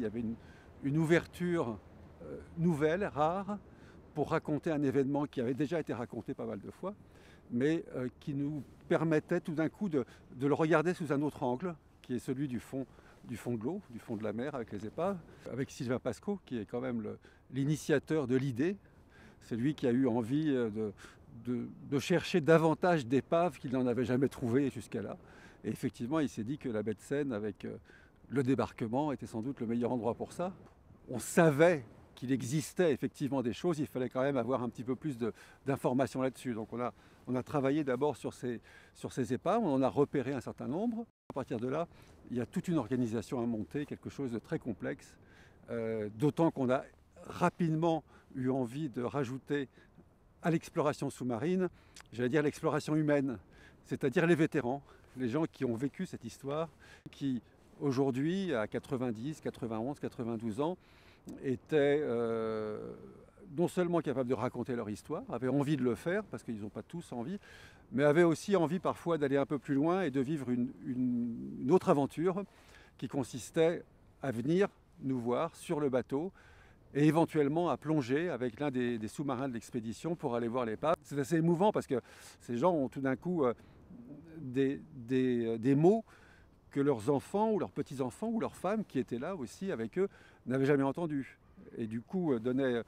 y avait une ouverture nouvelle, rare, pour raconter un événement qui avait déjà été raconté pas mal de fois, mais qui nous permettait tout d'un coup de le regarder sous un autre angle, qui est celui du fond de l'eau, du fond de la mer avec les épaves, avec Sylvain Pascot, qui est quand même l'initiateur de l'idée. C'est lui qui a eu envie de chercher davantage d'épaves qu'il n'en avait jamais trouvées jusqu'à là. Et effectivement, il s'est dit que la baie de Seine, avec le débarquement, était sans doute le meilleur endroit pour ça. On savait qu'il existait effectivement des choses, il fallait quand même avoir un petit peu plus d'informations là-dessus. Donc on a travaillé d'abord sur ces épaves, on en a repéré un certain nombre. À partir de là, il y a toute une organisation à monter, quelque chose de très complexe, d'autant qu'on a rapidement eu envie de rajouter à l'exploration sous-marine, j'allais dire l'exploration humaine, c'est-à-dire les vétérans, les gens qui ont vécu cette histoire, qui aujourd'hui, à 90, 91, 92 ans, étaient non seulement capables de raconter leur histoire, avaient envie de le faire, parce qu'ils n'ont pas tous envie, mais avaient aussi envie parfois d'aller un peu plus loin et de vivre une autre aventure qui consistait à venir nous voir sur le bateau et éventuellement à plonger avec l'un des sous-marins de l'expédition pour aller voir l'épave. C'est assez émouvant parce que ces gens ont tout d'un coup des mots que leurs enfants ou leurs petits-enfants ou leurs femmes qui étaient là aussi avec eux n'avaient jamais entendus. Et du coup donnaient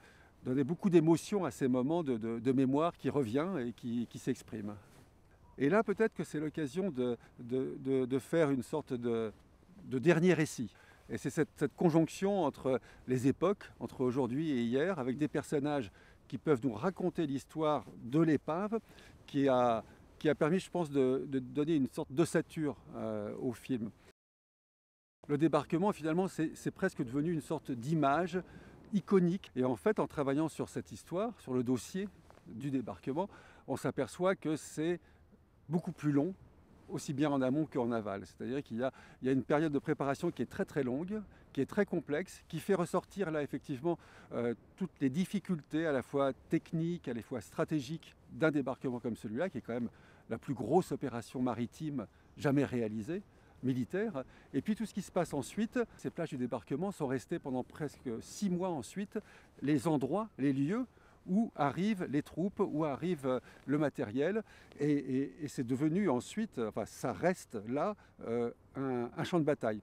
beaucoup d'émotion à ces moments de mémoire qui revient et qui s'exprime. Et là peut-être que c'est l'occasion de faire une sorte de dernier récit. Et c'est cette conjonction entre les époques, entre aujourd'hui et hier, avec des personnages qui peuvent nous raconter l'histoire de l'épave, qui a permis, je pense, de donner une sorte d'ossature au film. Le débarquement, finalement, c'est presque devenu une sorte d'image iconique. Et en fait, en travaillant sur cette histoire, sur le dossier du débarquement, on s'aperçoit que c'est beaucoup plus long, aussi bien en amont qu'en aval. C'est-à-dire qu'il y a une période de préparation qui est très très longue, qui est très complexe, qui fait ressortir là effectivement toutes les difficultés à la fois techniques, à la fois stratégiques d'un débarquement comme celui-là, qui est quand même la plus grosse opération maritime jamais réalisée, militaire. Et puis tout ce qui se passe ensuite, ces plages du débarquement sont restées pendant presque 6 mois ensuite, les endroits, les lieux où arrivent les troupes, où arrive le matériel. Et c'est devenu ensuite, enfin ça reste là, un champ de bataille.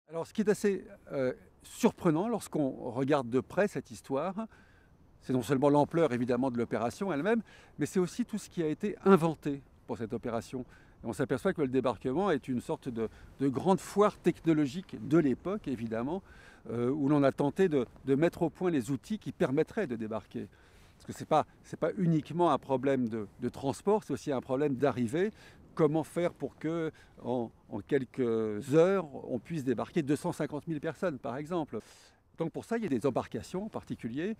Alors ce qui est assez surprenant lorsqu'on regarde de près cette histoire, c'est non seulement l'ampleur évidemment de l'opération elle-même, mais c'est aussi tout ce qui a été inventé pour cette opération. Et on s'aperçoit que le débarquement est une sorte de grande foire technologique de l'époque, évidemment, où l'on a tenté de mettre au point les outils qui permettraient de débarquer. Parce que ce n'est pas uniquement un problème de transport, c'est aussi un problème d'arrivée. Comment faire pour que, en quelques heures, on puisse débarquer 250 000 personnes, par exemple. Donc pour ça, il y a des embarcations en particulier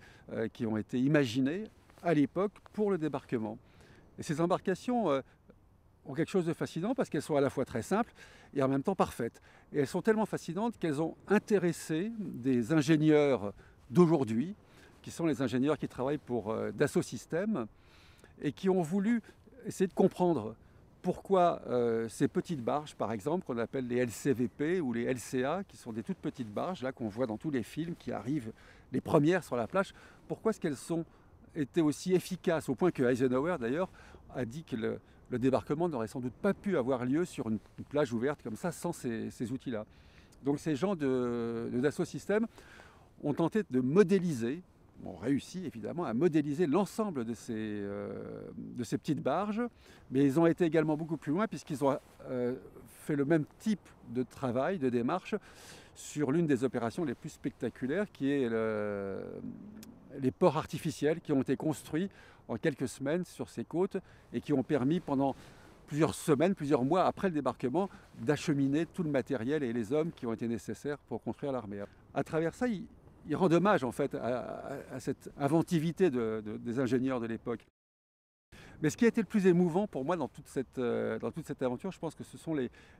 qui ont été imaginées à l'époque pour le débarquement. Et ces embarcations ont quelque chose de fascinant parce qu'elles sont à la fois très simples et en même temps parfaites. Et elles sont tellement fascinantes qu'elles ont intéressé des ingénieurs d'aujourd'hui, qui sont les ingénieurs qui travaillent pour Dassault Systèmes, et qui ont voulu essayer de comprendre pourquoi ces petites barges, par exemple, qu'on appelle les LCVP ou les LCA, qui sont des toutes petites barges là qu'on voit dans tous les films qui arrivent, les premières sur la plage, pourquoi est-ce qu'elles ont été aussi efficaces, au point que Eisenhower d'ailleurs a dit que le débarquement n'aurait sans doute pas pu avoir lieu sur une plage ouverte comme ça sans ces outils-là. Donc ces gens de Dassault Systèmes ont tenté de modéliser, ont réussi évidemment à modéliser l'ensemble de ces petites barges, mais ils ont été également beaucoup plus loin puisqu'ils ont fait le même type de travail, de démarche, sur l'une des opérations les plus spectaculaires, qui est les ports artificiels qui ont été construits en quelques semaines sur ces côtes et qui ont permis pendant plusieurs semaines, plusieurs mois après le débarquement, d'acheminer tout le matériel et les hommes qui ont été nécessaires pour construire l'armée. À travers ça, il rend hommage en fait à cette inventivité des ingénieurs de l'époque. Mais ce qui a été le plus émouvant pour moi dans toute cette aventure, je pense que ce sont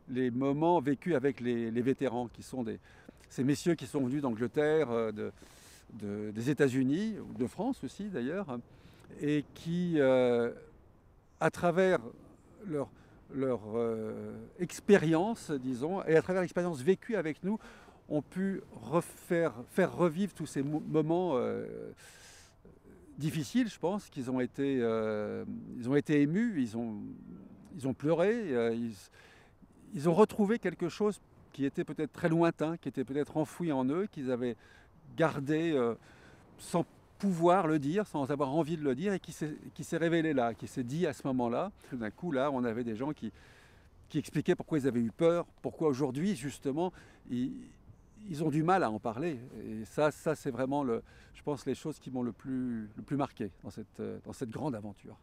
les moments vécus avec les vétérans, qui sont ces messieurs qui sont venus d'Angleterre, des États-Unis, de France aussi d'ailleurs, et qui, à travers leur expérience, disons, et à travers l'expérience vécue avec nous, ont pu faire revivre tous ces moments difficiles, je pense, qu'ils ils ont été émus, ils ont pleuré, ils ont retrouvé quelque chose qui était peut-être très lointain, qui était peut-être enfoui en eux, qu'ils avaient gardé sans pouvoir le dire, sans avoir envie de le dire, et qui s'est révélé là, qui s'est dit à ce moment-là. Tout d'un coup, là, on avait des gens qui expliquaient pourquoi ils avaient eu peur, pourquoi aujourd'hui, justement, ils ont du mal à en parler. Et ça c'est vraiment, je pense, les choses qui m'ont le plus marqué dans cette grande aventure.